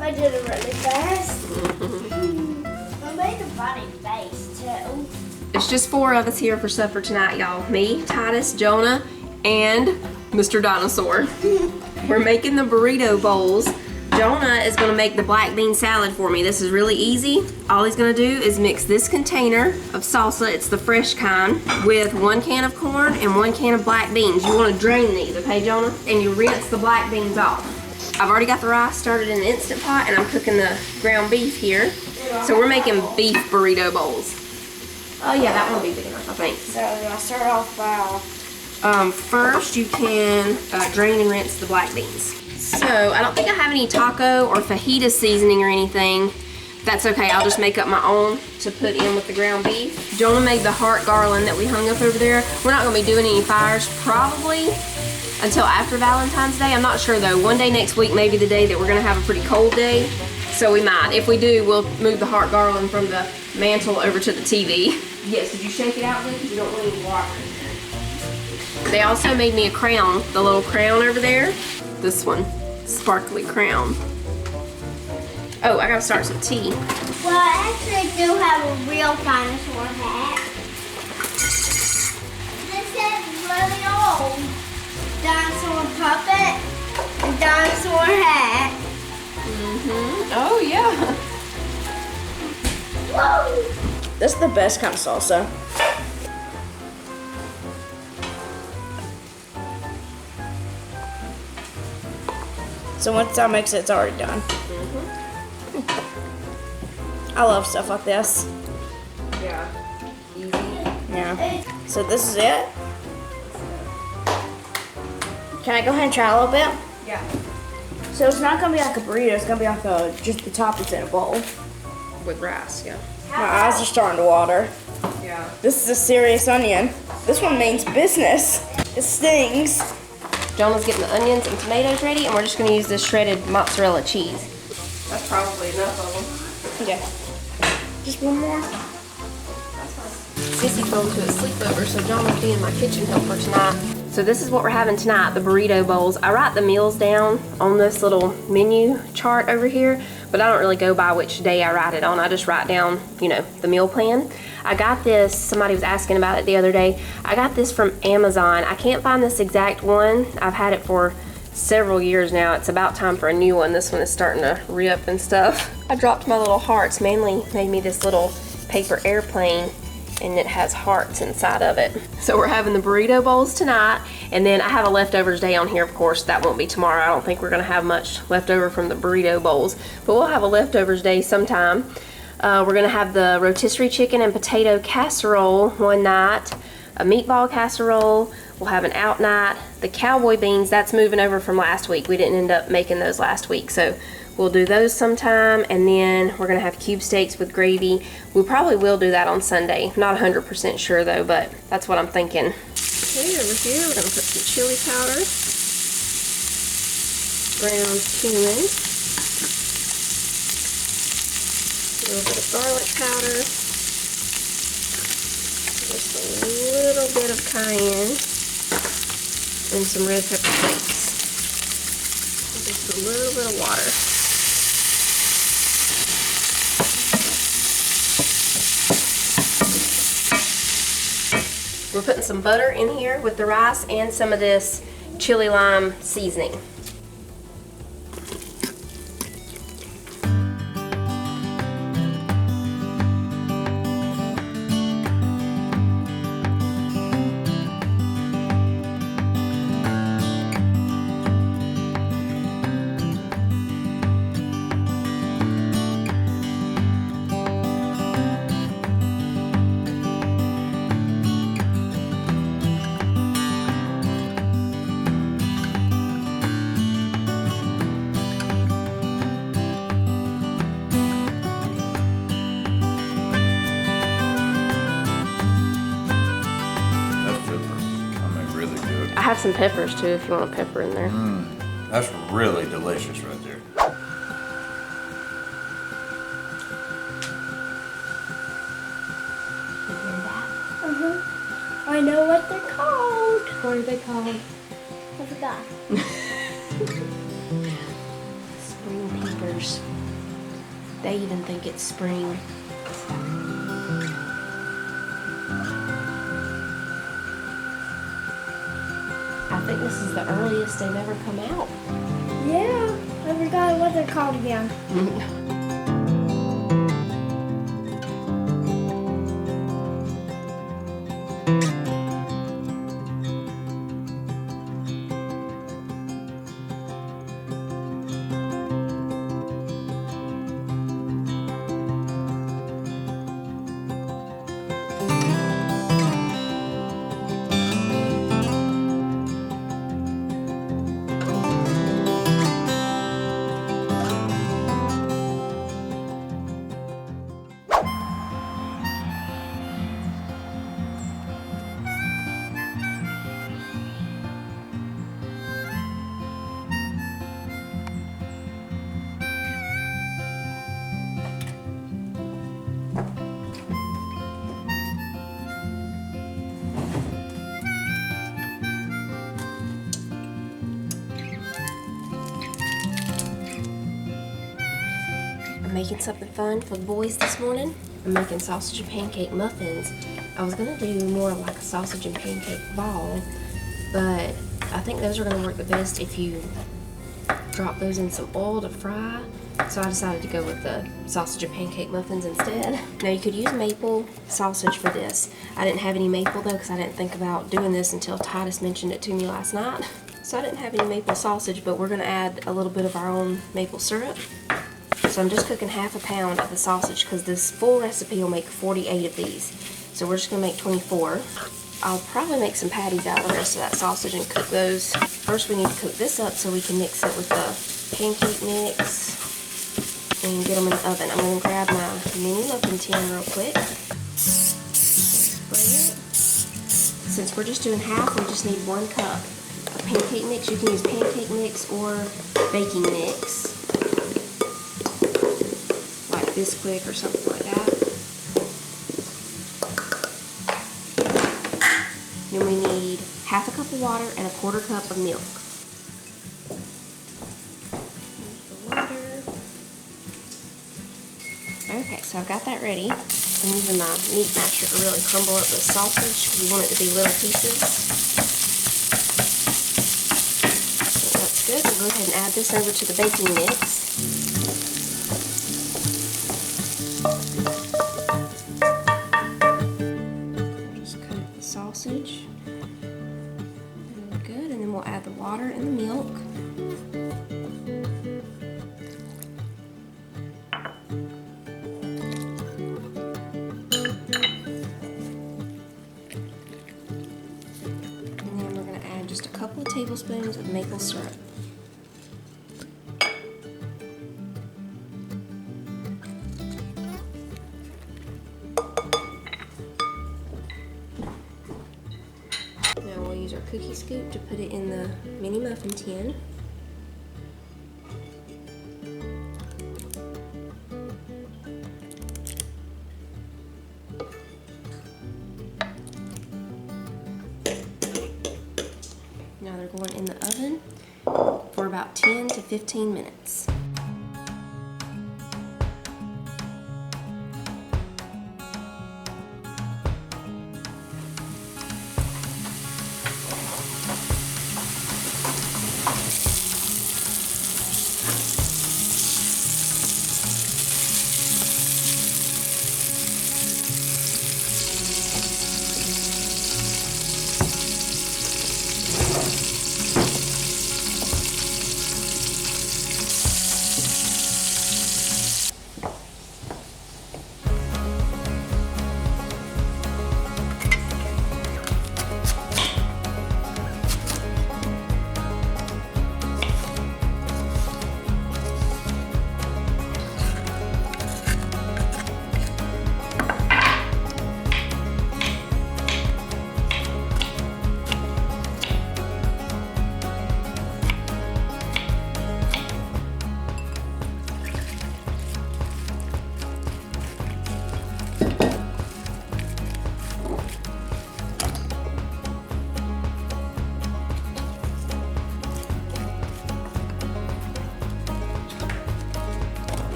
I did it really fast. I made a funny face too. It's just 4 of us here for supper tonight, y'all. Me, Titus, Jonah, and Mr. Dinosaur. We're making the burrito bowls. Jonah is gonna make the black bean salad for me. This is really easy. All he's gonna do is mix this container of salsa, it's the fresh kind, with 1 can of corn and 1 can of black beans. You wanna drain these, okay, Jonah? And you rinse the black beans off. I've already got the rice started in the Instant Pot and I'm cooking the ground beef here. So we're making beef burrito bowls. Oh yeah, that one will be big enough, I think. So I start off by... First you can drain and rinse the black beans. So I don't think I have any taco or fajita seasoning or anything. That's okay, I'll just make up my own to put in with the ground beef. Jonah made the heart garland that we hung up over there. We're not gonna be doing any fires probably until after Valentine's Day. I'm not sure though. One day next week may be the day that we're gonna have a pretty cold day. So we might. If we do, we'll move the heart garland from the mantle over to the TV. Yes, did you shake it out good? Because you don't want any water in there. They also made me a crown, the little crown over there. This one, sparkly crown. Oh, I gotta start some tea. Well, I actually do have a real dinosaur hat. This is really old. Dinosaur puppet and dinosaur hat. Oh yeah. Whoa! This is the best kind of salsa. So once I mix it, it's already done. I love stuff like this. Yeah. Easy. Yeah. So this is it. Can I go ahead and try a little bit? Yeah. So it's not gonna be like a burrito. It's gonna be like a just the top is in a bowl. With rice, yeah. My eyes are starting to water. Yeah. This is a serious onion. This one means business. It stings. Jonah's getting the onions and tomatoes ready, and we're just gonna use this shredded mozzarella cheese. That's probably enough of them. Yeah. Just one more. Sissy's going to a sleepover, so John will be in my kitchen helper tonight. So this is what we're having tonight, the burrito bowls. I write the meals down on this little menu chart over here, but I don't really go by which day I write it on. I just write down, you know, the meal plan. I got this, somebody was asking about it the other day. I got this from Amazon. I can't find this exact one. I've had it for several years now. It's about time for a new one. This one is starting to rip and stuff. I dropped my little hearts. Manly made me this little paper airplane, and it has hearts inside of it. So we're having the burrito bowls tonight, and then I have a leftovers day on here, of course. That won't be tomorrow. I don't think we're gonna have much left over from the burrito bowls, but we'll have a leftovers day sometime. We're gonna have the rotisserie chicken and potato casserole one night, a meatball casserole. We'll have an out night. The cowboy beans, that's moving over from last week. We didn't end up making those last week, so we'll do those sometime. And then we're gonna have cube steaks with gravy. We probably will do that on Sunday. Not 100% sure though, but that's what I'm thinking. Okay, over here we're gonna put some chili powder, ground cumin, a little bit of garlic powder, just a little bit of cayenne, and some red pepper flakes. Just a little bit of water. We're putting some butter in here with the rice and some of this chili lime seasoning. have some peppers too if you want a pepper in there. That's really delicious right there. I know what they're called. What are they called? I forgot. Spring peepers. They even think it's spring. I think this is the earliest they've ever come out. Yeah, I forgot what they're called again. Making something fun for the boys this morning. I'm making sausage and pancake muffins. I was gonna do more of like a sausage and pancake ball, but I think those are gonna work the best if you drop those in some oil to fry. So I decided to go with the sausage and pancake muffins instead. Now you could use maple sausage for this. I didn't have any maple though because I didn't think about doing this until Titus mentioned it to me last night. So I didn't have any maple sausage, but we're gonna add a little bit of our own maple syrup. So I'm just cooking half a pound of the sausage because this full recipe will make 48 of these. So we're just gonna make 24. I'll probably make some patties out of the rest of that sausage and cook those. First we need to cook this up so we can mix it with the pancake mix and get them in the oven. I'm gonna grab my mini muffin tin real quick. Spray it. Since we're just doing half, we just need 1 cup of pancake mix. You can use pancake mix or baking mix. Bisquick or something like that. Then we need half a cup of water and a 1/4 cup of milk. Here's the water. Okay, so I've got that ready. I'm using my meat masher to really crumble up the sausage because we want it to be little pieces. So that's good. We'll go ahead and add this over to the baking mix. Sausage. Really good, and then we'll add the water and the milk. And then we're going to add just a couple of tablespoons of maple syrup. Now we'll use our cookie scoop to put it in the mini muffin tin. Now they're going in the oven for about 10 to 15 minutes.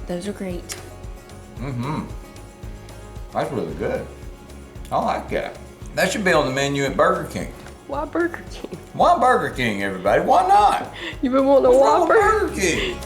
Those are great. Mm-hmm. That's really good. I like that. That should be on the menu at Burger King. Why Burger King? Why Burger King, everybody? Why not? You've been wanting a What's wrong with Whopper? Burger King?